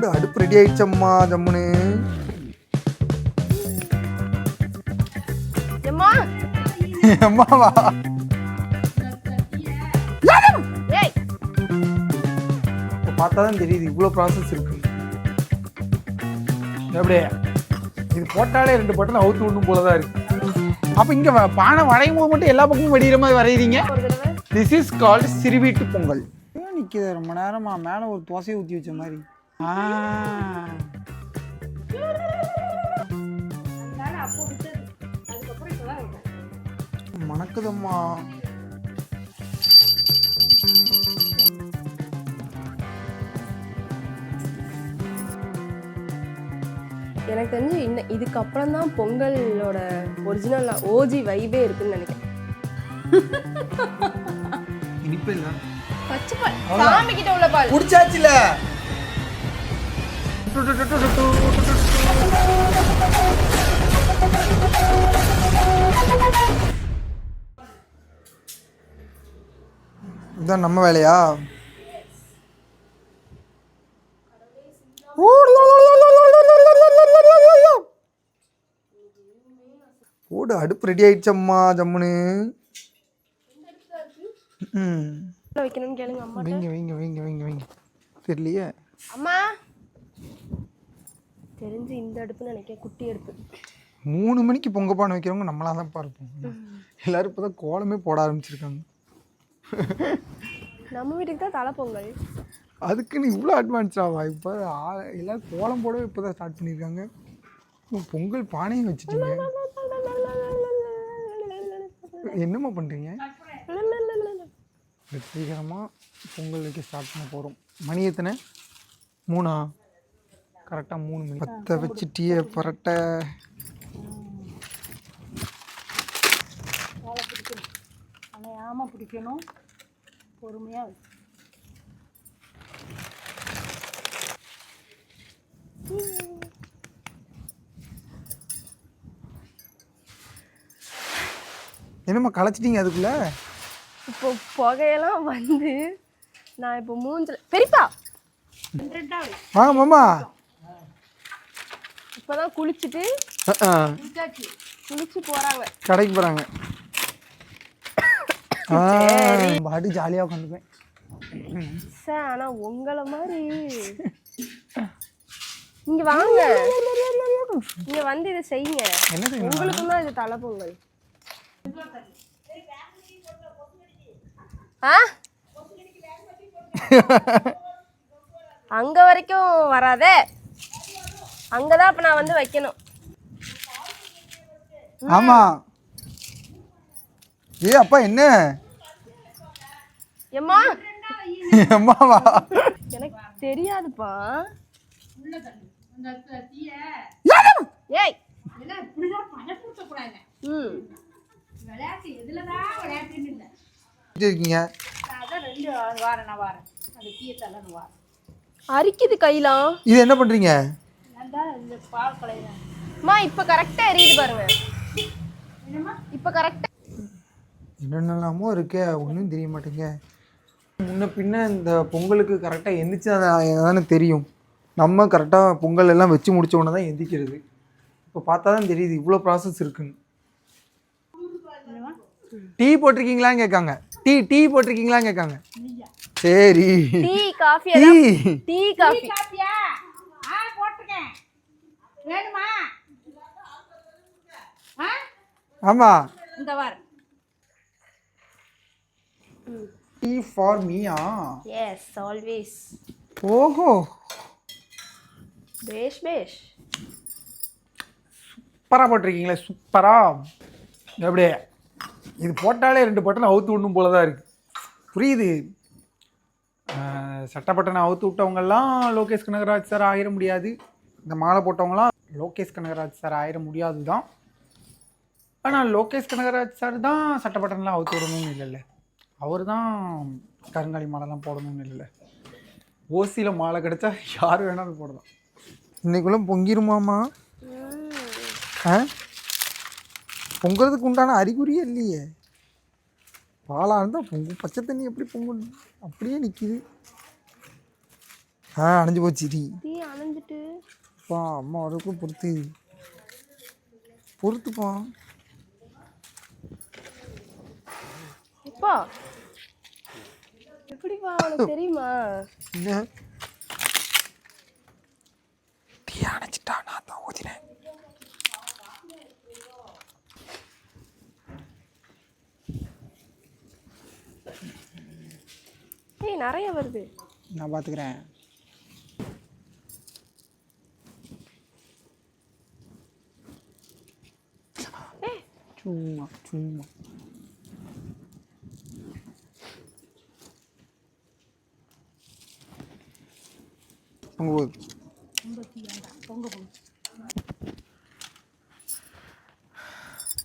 போடு அடுப்பு ரெடி ஆயிடுச்சம்மா ஜம்முன்னு. அம்மாவா பார்த்தாதான் தெரியுது இவ்வளோ ப்ராசஸ் இருக்கு. எப்படியே இது போட்டாலே 2 பட்டன் அவுத்து விடணும் போலதான் இருக்கு. அப்ப இங்க பானை வரையும் போது மட்டும் எல்லா பக்கமும் வெடிக்கிற மாதிரி வரைகிறீங்க. திஸ் இஸ் கால்ட் சிறுவீட்டு பொங்கல். நிற்கிது ரொம்ப நேரமா மேலே ஒரு தோசையை ஊற்றி வச்ச மாதிரி. மணக்குதம்மா. எனக்கு தெரிஞ்சு இதுக்கப்புறம் தான் பொங்கலோட ஒரிஜினல் ஓஜி வைபே இருக்குன்னு நினைக்கிறேன். இனிப்பு இல்ல பச்சை பால் சாமி கிட்ட உள்ள பால் குடிச்சாச்சுல. இதுதான் நம்ம வேலையா? போடு அடுப்பு ரெடி ஆயிடுச்சம்மா ஜம்முன்னு. வைக்கணும்னு கேளுங்க அம்மா. வைங்க வைங்க வைங்க வைங்க வைங்க. தெரியலையே அம்மா. தெரிஞ்சு இந்த அடுப்புன்னு நினைக்கிறேன், குட்டி அடுப்பு. 3 மணிக்கு பொங்க பானை வைக்கிறவங்க நம்மளா தான் பார்ப்போம். எல்லாரும் இப்போதான் கோலமே போட ஆரம்பிச்சிருக்காங்க. நம்ம வீட்டுக்கு தான் தலை பொங்கல். அதுக்குன்னு இவ்வளோ அட்வான்ஸாவா? இப்போ எல்லாரும் கோலம் போடவே இப்போ தான் ஸ்டார்ட் பண்ணியிருக்காங்க. பொங்கல் பானையும் வச்சுட்டீங்க. என்னம்மா பண்ணுறீங்க? வெற்றிகரமாக பொங்கல் வைக்க ஸ்டார்ட் பண்ண போகிறோம். மணி எத்தனை? 3 கரெக்டாக 3 மணி. 10 வச்சு டீயை பரட்ட. அணையாமல் பிடிக்கணும், பொறுமையாக. என்னம்மா களைச்சிட்டீங்க அதுக்குள்ள? இப்போ புகையெல்லாம் வந்து நான் இப்போ மூஞ்சில் பெரியப்பா வாங்க மாமா. இப்போதான் குளிச்சுட்டு குளிச்சு போறாங்க, கடைக்கு போகிறாங்க. பாடி ஜாலியாக உட்காந்துப்பேன். சார் ஆனால் உங்களை மாதிரி இங்கே வாங்க, இங்கே வந்து இதை செய்யுங்க. உங்களுக்கும் தான் இது தலை பொங்கல். அங்க வரைக்கும் வராதே, அங்கதான் இப்ப நான் வந்து வைக்கணும். ஆமா. ஏ அப்பா என்ன எம்மா? எம்மாவா? எனக்கு தெரியாதுப்பா. ஏய் அரிக்குது கைலாம். இது என்ன பண்றீங்க? இப்ப கரெக்டா எரியுது பாருங்க. இப்ப கரெக்டா என்னென்னலாமோ இருக்கே, ஒன்றும் தெரிய மாட்டேங்க. முன்ன பின்ன இந்த பொங்கலுக்கு கரெக்டாக எந்திரிச்சு தானே தெரியும். நம்ம கரெக்டாக பொங்கல் எல்லாம் வச்சு முடிச்ச உடனே தான் எந்திரிக்கிறது. இப்போ பார்த்தா தான் தெரியுது இவ்வளோ ப்ராசஸ் இருக்குன்னு. டீ போட்டிருக்கீங்களான்னு கேட்காங்க. டீ போட்டிருக்கீங்களான்னு கேட்காங்க. சரி டீ காஃபி. டீ காஃபி போட்டிருக்கேன், வேணுமா? ஆமா. இந்த வார டீ ஃபார் மீயா? Yes always. ஓஹோ பேஷ் பேஷ். சூப்பராக போட்டிருக்கீங்களே, சூப்பரா. எப்படியே இது போட்டாலே 2 பட்டன் அவுத்து விடணும் போல தான் இருக்குது. புரியுது. சட்டை பட்டனை அவுத்து விட்டவங்கெல்லாம் லோகேஷ் கனகராஜ் சார் ஆகிட முடியாது. இந்த மாலை போட்டவங்களாம் லோகேஷ் கனகராஜ் சார் ஆகிட முடியாது தான். ஆனால் லோகேஷ் கனகராஜ் சார் தான் சட்டை பட்டன்லாம் அவுத்து விடணும்னு இல்லைல்ல. அவர் தான் கருங்காலி மாலைலாம் போடணும்னு இல்லைல்ல. ஓசியில் மாலை கிடச்சா யார் வேணாலும் போடலாம். இன்னைக்குள்ள பொங்கிருமாமா? பொங்குறதுக்கு உண்டான அறிகுறியே இல்லையே. பாலாக இருந்தால் பொங்கும், பச்சை தண்ணி எப்படி பொங்கணும்? அப்படியே நிற்கிது. அணைஞ்சு போச்சு. டீ அப்பா அம்மா வரைக்கும் பொறுத்துப்பா. அப்பா எப்படிப்பா உனக்கு தெரியுமா? என்ன டீ அணைச்சிட்டா நான் தான் ஊதினேன். ஏய் நிறைய வருது. நான் பார்த்துக்கிறேன். சும்மா சும்மா பொங்க போகுது.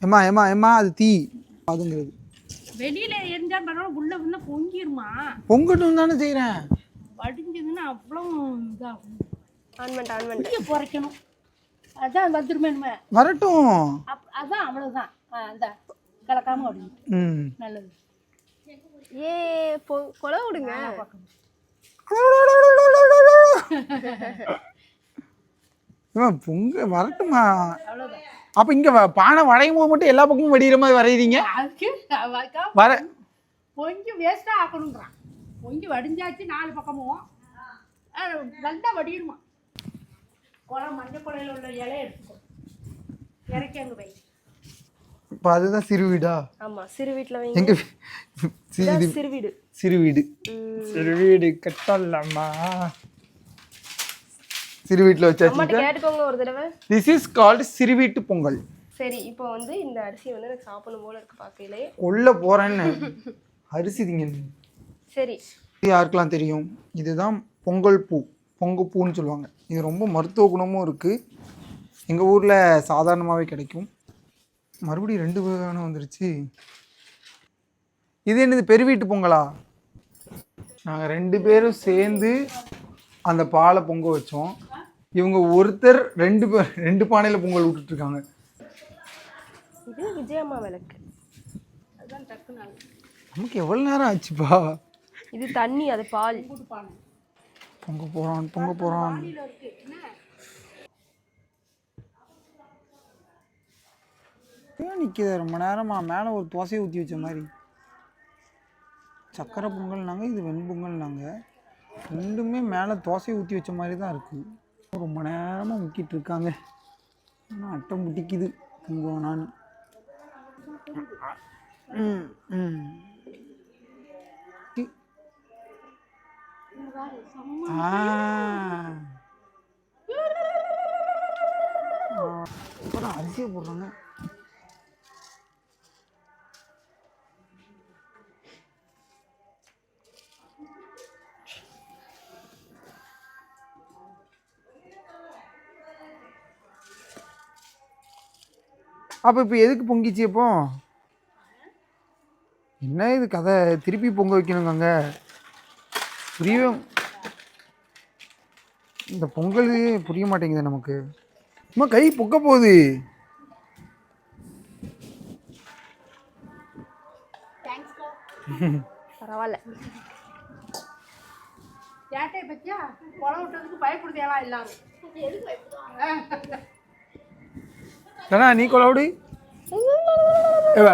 ஏம்மா ஏம்மா ஏம்மா அது தீ அதுங்கிறது. வெளியில எரிஞ்சா பரவாயில்ல, உள்ள உள்ள பொங்கிருமா. பொங்கட்டும் தானே செய்கிறேன். வடிஞ்சதுன்னா அவ்வளோ இதாகும். ஆன்மெண்ட் இங்கே குறைக்கணும். அதான் வந்துருமே. வரட்டும். அதான் அவ்வளோதான். அந்த கலக்காம வடியும். நல்லது. ஏ கொலை விடுங்க. பொங்க வரட்டுமா? அவ்வளோதான். அப்ப இங்க பானை வளையும் போது மட்டும் எல்லா பக்கமும் வடிகிற மாதிரி வரைகிறீங்க. வர பொங்கி வேஸ்டா ஆக்கணுங்கிறான். பொங்கி வடிஞ்சாச்சு 4 பக்கமும் நல்லா வடியணுமா. மஞ்சள் குலையில உள்ள இலையை எடுத்துக்கோ, இறக்கி அங்கே வை. இப்போ அதுதான் சிறு வீடா? ஆமா சிறு வீட்டில் வைங்க. எங்க சிறு வீடு. சிறு வீடு. சிறு வீடு கட்டலாமா? சிறு வீட்டில் வச்சாச்சு. கேட்டுக்கோங்க ஒரு தடவை. திஸ் இஸ் கால்டு சிறு வீட்டு பொங்கல். சரி இப்போ வந்து இந்த அரிசி வந்து எனக்கு சாப்பிடணும் போல இருக்கு பார்க்கையிலே. கொல்ல போறேன்னு அரிசி திங்க. சரி யாருக்கெல்லாம் தெரியும், இதுதான் பொங்கல் பூ. பொங்கப்பூன்னு சொல்லுவாங்க. இது ரொம்ப மருத்துவ குணமும் இருக்குது. எங்கள் ஊரில் சாதாரணமாகவே கிடைக்கும். மறுபடியும் 2 வகையான வந்துருச்சு. இது என்னது பெருவீட்டு பொங்கலா? நாங்கள் 2 பேரும் சேர்ந்து அந்த பாலை பொங்க வச்சோம். இவங்க ஒருத்தர் 2 பானையில் பொங்கல் விட்டுட்ருக்காங்க. இது விஜயம்மா விளக்கு. அதுதான் டக்குன்னு நமக்கு எவ்வளோ நேரம் ஆச்சுப்பா? இது தண்ணி, அது பால். பொங்க போகிறான். ஏன் நிற்கிது ரொம்ப நேரமா? மேலே ஒரு தோசையை ஊற்றி வச்ச மாதிரி. சக்கரை பொங்கல்னாங்க, இது வெண்பொங்கல்னாங்க. 2மே மேலே தோசையை ஊற்றி வச்ச மாதிரி தான் இருக்குது. ரொம்ப நேரமாக முக்கிட்டு இருக்காங்க. ஆனால் அட்டம் முட்டிக்குது பொங்குவோம் நான். இப்போதான் அரிசியை போடுறாங்க. அப்போ இப்போ எதுக்கு பொங்கிச்சு? அப்போ என்ன இது கதை? திருப்பி பொங்க வைக்கணுங்க அங்கே? புரியவே இந்த பொங்கல் புரிய மாட்டேங்குது நமக்கு. அம்மா கை பொக்க போகுது. பரவாயில்ல. ஏட்டை பத்தியா கொலை விட்டதுக்கு பயப்படுதேவா எல்லாரும்? தானே நீ கொலவுடி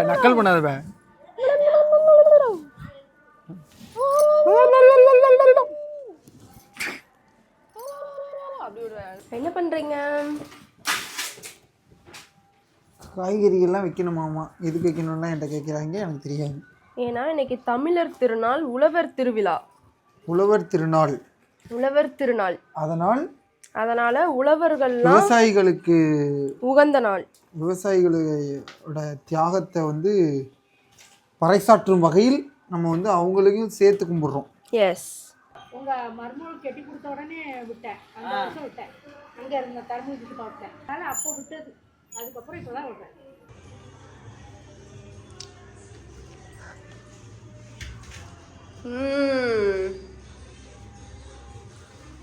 நக்கல் பண்ணாத. என்ன பண்றீங்க? காய்கறிகள்லாம் வைக்கணுமாமா. எதுக்கு வைக்கணும்லாம் என்கிட்ட கேட்குறாங்க, எனக்கு தெரியாது. ஏன்னா இன்னைக்கு தமிழர் திருநாள், உழவர் திருவிழா. உழவர் திருநாள். அதனால உழவர்கள்லாம் விவசாயிகளுக்கு உகந்த நாள். விவசாயிகளோட தியாகத்தை வந்து பறைசாற்றும் வகையில் நம்ம வந்து அவங்களையும் சேர்த்து கும்பிடுறோம். எஸ். உங்க மருமகள் கெட்டி கொடுத்த உடனே விட்டேன். அந்த வருஷம் விட்டேன். அங்கே இருந்த தருமபுரி விட்டேன். அதனால அப்போ விட்டது. அதுக்கப்புறம் இப்போதான் விட்டேன்.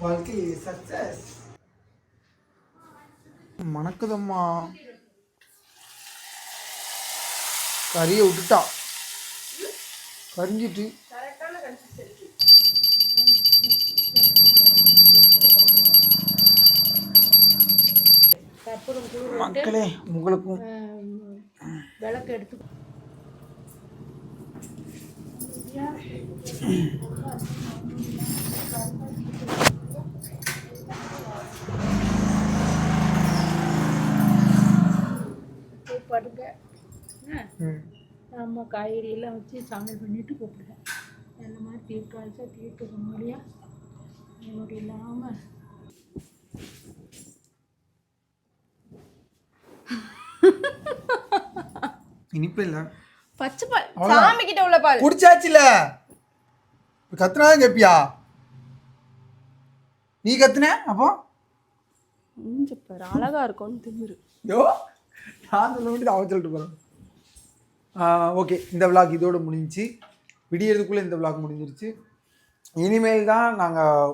வாழ்க்கை சக்சஸ். மணக்குதம்மா. கறியை விட்டுட்டா, கரிஞ்சிட்டு. மக்களே உங்களுக்கும் விளக்கு எடுத்து படுங்க. நம்ம காய்கறியெல்லாம் வச்சு சமையல் பண்ணிட்டு கூப்பிடுவேன். அந்த மாதிரி தீர்க்காய்ச்சா தீர்க்க முடியா என்னோட இல்லாமல் இனிப்பு இல்லை பச்சை பால் சாமி கிட்ட உள்ள பால் குடிச்சாச்சுல. கத்துனாதான் கேப்பியா? நீ கத்துன அப்போ பாரு அழகா இருக்கும்னு திமிரு. யோ நான் சொல்ல வேண்டியது அவன் சொல்லிட்டு போகிறேன். ஓகே, இந்த விளாக் இதோடு முடிஞ்சிச்சு. விடியறதுக்குள்ளே இந்த விளாக் முடிஞ்சிருச்சு. இனிமேல் தான் நாங்கள்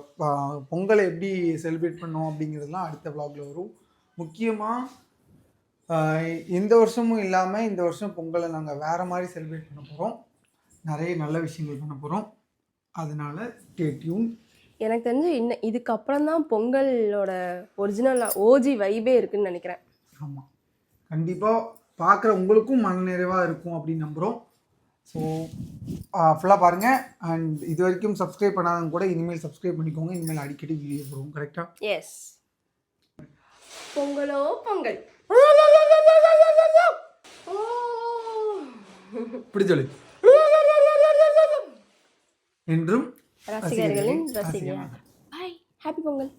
பொங்கலை எப்படி செலிப்ரேட் பண்ணோம் அப்படிங்கிறதுலாம் அடுத்த விளாகில் வரும். முக்கியமாக எந்த வருஷமும் இல்லாமல் இந்த வருஷம் பொங்கலை நாங்கள் வேறு மாதிரி செலிப்ரேட் பண்ண போகிறோம். நிறைய நல்ல விஷயங்கள் பண்ண போகிறோம். அதனால ஸ்டே டியூன். எனக்கு தெரிஞ்சு இதுக்கப்புறம் தான் பொங்கலோட ஒரிஜினல் ஓஜி வைபே இருக்குன்னு நினைக்கிறேன். ஆமாம், கண்டிப்பாக பார்க்குற உங்களுக்கும் மனநிறைவாக இருக்கும் அப்படின்னு நம்புகிறோம். ஸோ ஃபுல்லாக பாருங்கள். அண்ட் இது வரைக்கும் சப்ஸ்கிரைப் பண்ணாதவங்க கூட இனிமேல் சப்ஸ்கிரைப் பண்ணிக்கோங்க. இனிமேல் அடிக்கடி வீடியோ போடுவோம். கரெக்டாக? எஸ். பொங்கலோ பொங்கல். இப்படி சொல்லு. என்றும் ரசிகர்களின் ரசிகர். பை. ஹாப்பி பொங்கல்.